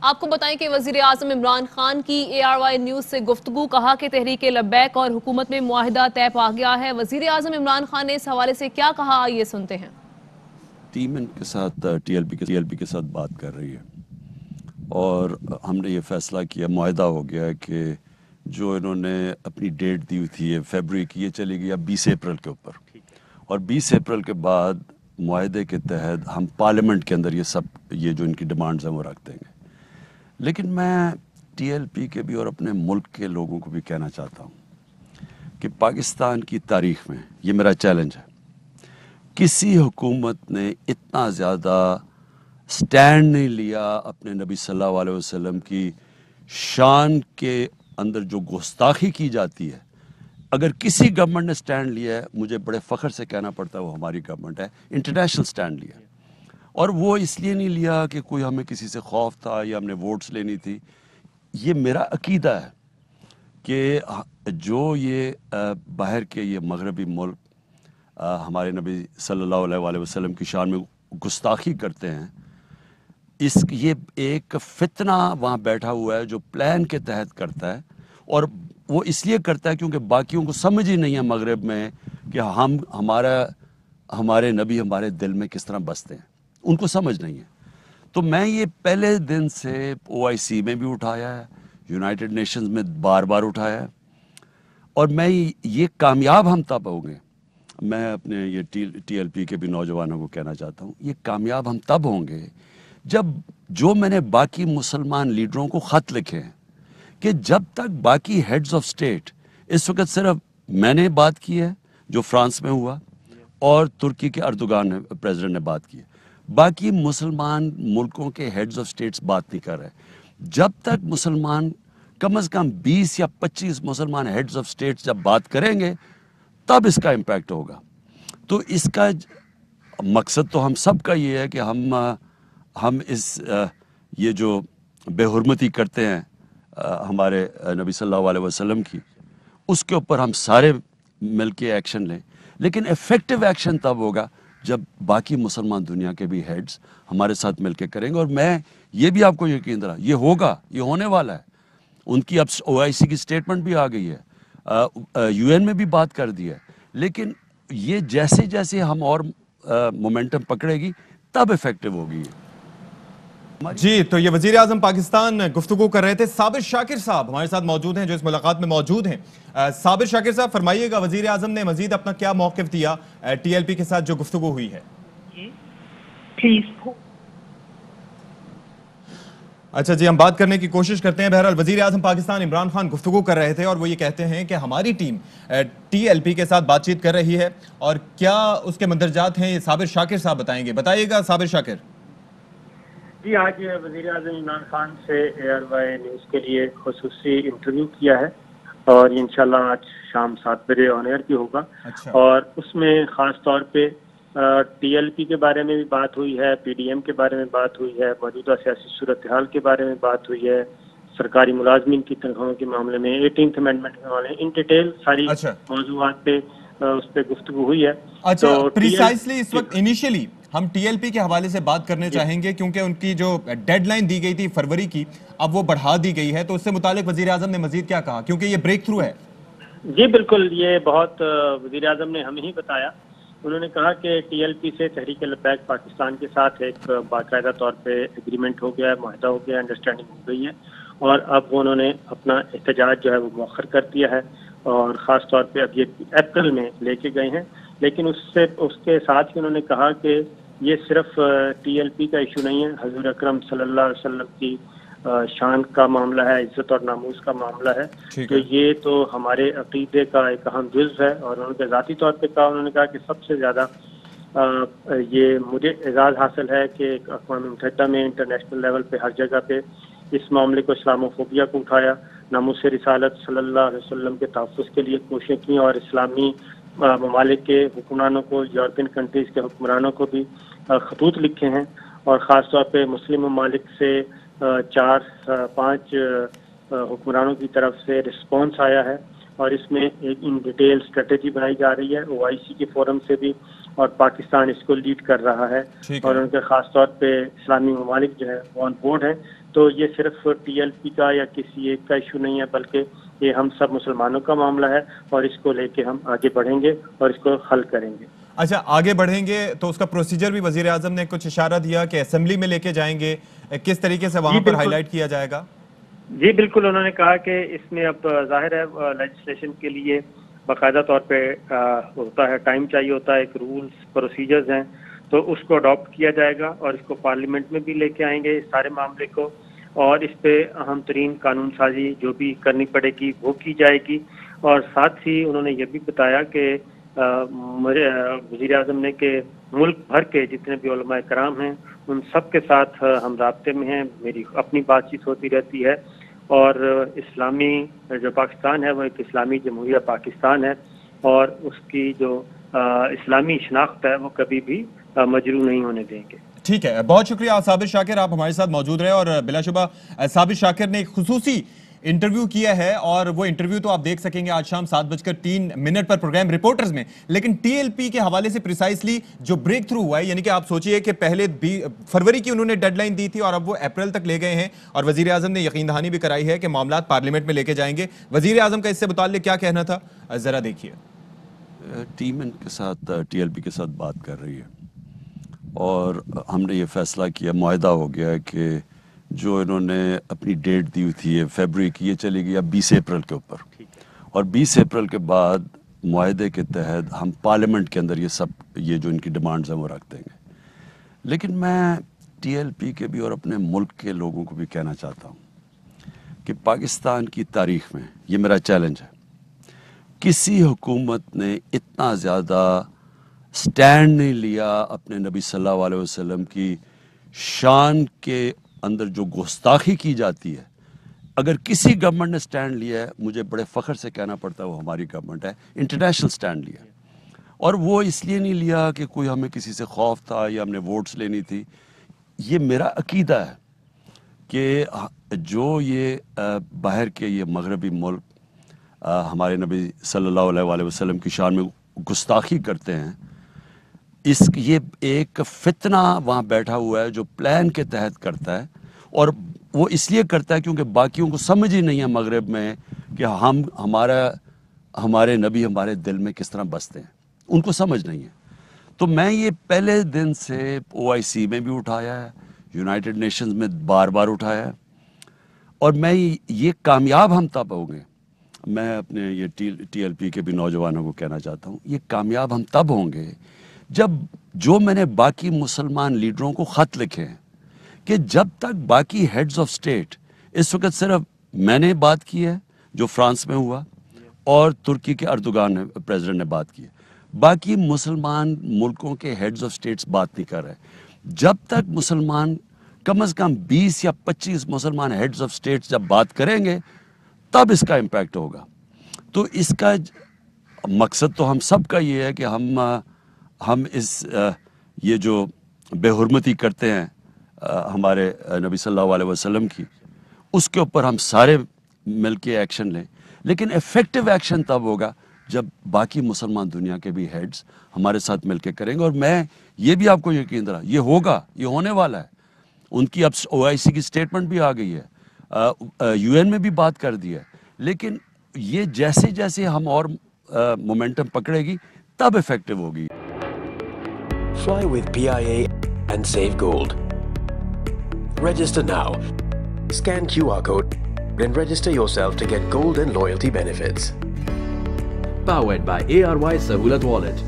آپ کو بتائیں کہ وزیر اعظم عمران خان کی ARY نیوز سے گفتگو، کہا کہ تحریک لبیک اور حکومت میں معاہدہ طے پا گیا ہے۔ وزیر اعظم عمران خان نے اس حوالے سے کیا کہا، آئیے سنتے ہیں۔ ٹیم ان کے ساتھ ٹی ایل پی کے ساتھ بات کر رہی ہے اور ہم نے یہ فیصلہ کیا، معاہدہ ہو گیا ہے کہ جو انہوں نے اپنی ڈیٹ دی تھی فیبروری کی، یہ چلی گئی اب 20 اپریل کے اوپر، اور 20 اپریل کے بعد معاہدے کے تحت ہم پارلیمنٹ کے اندر یہ جو ان کی ڈیمانڈز ہیں وہ رکھ دیں گے۔ لیکن میں ٹی ایل پی کے بھی اور اپنے ملک کے لوگوں کو بھی کہنا چاہتا ہوں کہ پاکستان کی تاریخ میں یہ میرا چیلنج ہے، کسی حکومت نے اتنا زیادہ سٹینڈ نہیں لیا اپنے نبی صلی اللہ علیہ وسلم کی شان کے اندر جو گستاخی کی جاتی ہے۔ اگر کسی گورنمنٹ نے سٹینڈ لیا ہے، مجھے بڑے فخر سے کہنا پڑتا ہے وہ ہماری گورنمنٹ ہے، انٹرنیشنل سٹینڈ لیا ہے۔ اور وہ اس لیے نہیں لیا کہ کوئی ہمیں کسی سے خوف تھا یا ہم نے ووٹس لینی تھی۔ یہ میرا عقیدہ ہے کہ جو یہ باہر کے یہ مغربی ملک ہمارے نبی صلی اللہ علیہ وسلم کی شان میں گستاخی کرتے ہیں، یہ ایک فتنہ وہاں بیٹھا ہوا ہے جو پلان کے تحت کرتا ہے، اور وہ اس لیے کرتا ہے کیونکہ باقیوں کو سمجھ ہی نہیں ہے مغرب میں کہ ہمارے نبی ہمارے دل میں کس طرح بستے ہیں، ان کو سمجھ نہیں ہے۔ تو میں یہ پہلے دن سے OIC میں بھی اٹھایا ہے، یونائٹڈ نیشنز میں بار بار اٹھایا ہے، اور میں یہ کامیاب ہم تب ہوں گے۔ میں اپنے یہ ٹی ایل پی کے بھی نوجوانوں کو کہنا چاہتا ہوں، یہ کامیاب ہم تب ہوں گے جب جو میں نے باقی مسلمان لیڈروں کو خط لکھے ہیں کہ جب تک باقی ہیڈز آف سٹیٹ، اس وقت صرف میں نے بات کی ہے جو فرانس میں ہوا اور ترکی کے اردوغان پریزیڈنٹ نے بات کی ہے، باقی مسلمان ملکوں کے ہیڈز آف سٹیٹس بات نہیں کر رہے۔ جب تک مسلمان کم از کم 20 یا 25 مسلمان ہیڈز آف سٹیٹس جب بات کریں گے تب اس کا امپیکٹ ہوگا۔ تو اس کا مقصد تو ہم سب کا یہ ہے کہ ہم یہ جو بے حرمتی کرتے ہیں ہمارے نبی صلی اللہ علیہ وسلم کی، اس کے اوپر ہم سارے مل کے ایکشن لیں، لیکن ایفیکٹو ایکشن تب ہوگا جب باقی مسلمان دنیا کے بھی ہیڈز ہمارے ساتھ مل کے کریں گے۔ اور میں یہ بھی آپ کو یقین دلا، یہ ہوگا، یہ ہونے والا ہے۔ ان کی اب OIC کی سٹیٹمنٹ بھی آ گئی ہے، UN میں بھی بات کر دی ہے، لیکن یہ جیسے جیسے ہم اور مومنٹم پکڑے گی تب ایفیکٹو ہوگی۔ جی، تو یہ وزیر اعظم پاکستان گفتگو کر رہے تھے۔ صابر شاکر صاحب ہمارے ساتھ موجود ہیں جو اس ملاقات میں موجود ہیں۔ صابر شاکر صاحب فرمائیے گا، وزیر اعظم نے مزید اپنا کیا موقف دیا TLP کے ساتھ جو گفتگو ہوئی ہے؟ اچھا جی، ہم بات کرنے کی کوشش کرتے ہیں۔ بہرحال وزیر اعظم پاکستان عمران خان گفتگو کر رہے تھے اور وہ یہ کہتے ہیں کہ ہماری ٹیم TLP کے ساتھ بات چیت کر رہی ہے، اور کیا اس کے مندرجات ہیں یہ صابر شاکر صاحب بتائیں گے۔ بتائیے گا صابر شاکر۔ جی، آج وزیر اعظم عمران خان سے ARY نیوز کے لیے خصوصی انٹرویو کیا ہے، اور انشاءاللہ آج شام 7 بجے آن ایئر بھی ہوگا۔ اور اس میں خاص طور پہ TLP کے بارے میں بھی بات ہوئی ہے، PDM کے بارے میں بات ہوئی ہے، موجودہ سیاسی صورتحال کے بارے میں بات ہوئی ہے، سرکاری ملازمین کی تنخواہوں کے معاملے میں، 18th امینڈمنٹ کے معاملے میں، ان ڈیٹیل ساری موضوعات پہ اس پہ گفتگو ہوئی ہے۔ اچھا، پریسائزلی اس وقت انیشلی ہم TLP کے حوالے سے بات کرنے چاہیں گے، کیونکہ ان کی جو ڈیڈ لائن دی گئی تھی فروری کی، اب وہ بڑھا دی گئی ہے، تو اس سے متعلق وزیر اعظم نے مزید کیا کہا، کیونکہ یہ بریک تھرو ہے؟ جی بالکل، یہ بہت وزیر اعظم نے ہمیں ہی بتایا۔ انہوں نے کہا کہ TLP سے تحریک لبیک پاکستان کے ساتھ ایک باقاعدہ طور پہ ایگریمنٹ ہو گیا ہے، معاہدہ ہو گیا ہے، انڈرسٹینڈنگ ہو گئی ہے، اور اب انہوں نے اپنا احتجاج جو ہے وہ مؤخر کر دیا ہے، اور خاص طور پہ اب یہ اپریل میں لے کے گئے ہیں۔ لیکن اس کے ساتھ ہی انہوں نے کہا کہ یہ صرف TLP کا ایشو نہیں ہے، حضور اکرم صلی اللہ علیہ وسلم کی شان کا معاملہ ہے، عزت اور ناموس کا معاملہ ہے، تو یہ تو ہمارے عقیدے کا ایک اہم جزو ہے۔ اور انہوں نے ذاتی طور پہ کہا، انہوں نے کہا کہ سب سے زیادہ یہ مجھے اعزاز حاصل ہے کہ اقوام متحدہ میں انٹرنیشنل لیول پہ ہر جگہ پہ اس معاملے کو، اسلاموفوبیا کو اٹھایا، ناموس رسالت صلی اللہ علیہ وسلم کے تحفظ کے لیے کوششیں کی، اور اسلامی ممالک کے حکمرانوں کو، یورپین کنٹریز کے حکمرانوں کو بھی خطوط لکھے ہیں، اور خاص طور پہ مسلم ممالک سے 4-5 حکمرانوں کی طرف سے رسپانس آیا ہے، اور اس میں ایک ان ڈیٹیل اسٹریٹجی بنائی جا رہی ہے OIC کے فورم سے بھی، اور پاکستان اس کو لیڈ کر رہا ہے، اور ان کے خاص طور پہ اسلامی ممالک جو ہے وہ آن بورڈ ہیں۔ تو یہ صرف TLP کا یا کسی ایک کا ایشو نہیں ہے، بلکہ یہ ہم سب مسلمانوں کا معاملہ ہے، اور اس کو لے کے ہم آگے بڑھیں گے اور اس کو حل کریں گے۔ اچھا، آگے بڑھیں گے تو اس کا پروسیجر بھی وزیر اعظم نے کچھ اشارہ دیا کہ اسمبلی میں لے کے جائیں گے، کس طریقے سے وہاں پر ہائی لائٹ کیا جائے گا؟ جی بالکل، انہوں نے کہا کہ اس میں اب ظاہر ہے لیجسلیشن کے لیے باقاعدہ طور پہ ہوتا ہے، ٹائم چاہیے ہوتا ہے، ایک رولز پروسیجرز ہیں، تو اس کو اڈاپٹ کیا جائے گا اور اس کو پارلیمنٹ میں بھی لے کے آئیں گے اس سارے معاملے کو، اور اس پہ اہم ترین قانون سازی جو بھی کرنی پڑے گی وہ کی جائے گی۔ اور ساتھ ہی انہوں نے یہ بھی بتایا کہ وزیر اعظم نے کہ ملک بھر کے جتنے بھی علماء کرام ہیں ان سب کے ساتھ ہم رابطے میں ہیں، میری اپنی بات چیت ہوتی رہتی ہے، اور اسلامی جو پاکستان ہے وہ ایک اسلامی جمہوریہ پاکستان ہے، اور اس کی جو اسلامی شناخت ہے وہ کبھی بھی مجروح نہیں ہونے دیں گے۔ ٹھیک ہے، بہت شکریہ صابر شاکر، آپ ہمارے ساتھ موجود رہے، اور بلا شبہ صابر شاکر نے ایک خصوصی انٹرویو کیا ہے، اور وہ انٹرویو تو آپ دیکھ سکیں گے آج شام 7:03 پر پروگرام رپورٹرز میں۔ لیکن TLP کے حوالے سے پریسائسلی جو بریک تھرو ہوا ہے، یعنی کہ آپ سوچئے کہ پہلے فروری کی انہوں نے ڈیڈ لائن دی تھی اور اب وہ اپریل تک لے گئے ہیں، اور وزیر اعظم نے یقین دہانی بھی کرائی ہے کہ معاملات پارلیمنٹ میں لے کے جائیں گے۔ وزیر اعظم کا اس سے متعلق کیا کہنا تھا، ذرا دیکھیے۔ ٹیم ان کے ساتھ TLP کے ساتھ بات کر رہی ہے، اور ہم نے یہ فیصلہ کیا، معاہدہ ہو گیا کہ جو انہوں نے اپنی ڈیٹ دی ہوئی تھی فیبروری کی، یہ چلے گی اب 20 اپریل کے اوپر، اور 20 اپریل کے بعد معاہدے کے تحت ہم پارلیمنٹ کے اندر یہ جو ان کی ڈیمانڈز ہیں وہ رکھ دیں گے۔ لیکن میں TLP کے بھی اور اپنے ملک کے لوگوں کو بھی کہنا چاہتا ہوں کہ پاکستان کی تاریخ میں یہ میرا چیلنج ہے، کسی حکومت نے اتنا زیادہ سٹینڈ نہیں لیا اپنے نبی صلی اللہ علیہ وسلم کی شان کے اندر جو گستاخی کی جاتی ہے۔ اگر کسی گورنمنٹ نے سٹینڈ لیا ہے، مجھے بڑے فخر سے کہنا پڑتا ہے وہ ہماری گورنمنٹ ہے، انٹرنیشنل سٹینڈ لیا، اور وہ اس لیے نہیں لیا کہ کوئی ہمیں کسی سے خوف تھا یا ہم نے ووٹس لینی تھی۔ یہ میرا عقیدہ ہے کہ جو یہ باہر کے یہ مغربی ملک ہمارے نبی صلی اللہ علیہ وسلم کی شان میں گستاخی کرتے ہیں، یہ ایک فتنہ وہاں بیٹھا ہوا ہے جو پلان کے تحت کرتا ہے، اور وہ اس لیے کرتا ہے کیونکہ باقیوں کو سمجھ ہی نہیں ہے مغرب میں کہ ہمارے نبی ہمارے دل میں کس طرح بستے ہیں، ان کو سمجھ نہیں ہے۔ تو میں یہ پہلے دن سے OIC میں بھی اٹھایا ہے، یونائٹڈ نیشنز میں بار بار اٹھایا ہے، اور میں یہ کامیاب ہم تب ہوں گے، میں اپنے یہ TLP کے بھی نوجوانوں کو کہنا چاہتا ہوں، یہ کامیاب ہم تب ہوں گے جب جو میں نے باقی مسلمان لیڈروں کو خط لکھے ہیں کہ جب تک باقی ہیڈز آف سٹیٹ، اس وقت صرف میں نے بات کی ہے جو فرانس میں ہوا، اور ترکی کے اردوغان پریزیڈنٹ نے بات کی ہے، باقی مسلمان ملکوں کے ہیڈز آف سٹیٹس بات نہیں کر رہے۔ جب تک مسلمان کم از کم 20 یا 25 مسلمان ہیڈز آف سٹیٹس جب بات کریں گے تب اس کا امپیکٹ ہوگا۔ تو اس کا مقصد تو ہم سب کا یہ ہے کہ ہم یہ جو بے حرمتی کرتے ہیں ہمارے نبی صلی اللہ علیہ وسلم کی، اس کے اوپر ہم سارے مل کے ایکشن لیں، لیکن ایفیکٹو ایکشن تب ہوگا جب باقی مسلمان دنیا کے بھی ہیڈز ہمارے ساتھ مل کے کریں گے، اور میں یہ بھی آپ کو یقین دلا، یہ ہوگا، یہ ہونے والا ہے۔ ان کی اب OIC کی سٹیٹمنٹ بھی آ گئی ہے، UN میں بھی بات کر دی ہے، لیکن یہ جیسے جیسے ہم اور مومنٹم پکڑے گی تب ایفیکٹو ہوگی۔ Fly with PIA and save gold. Register now. Scan QR code and register yourself to get gold and loyalty benefits. Powered by ARY Sahulat Wallet.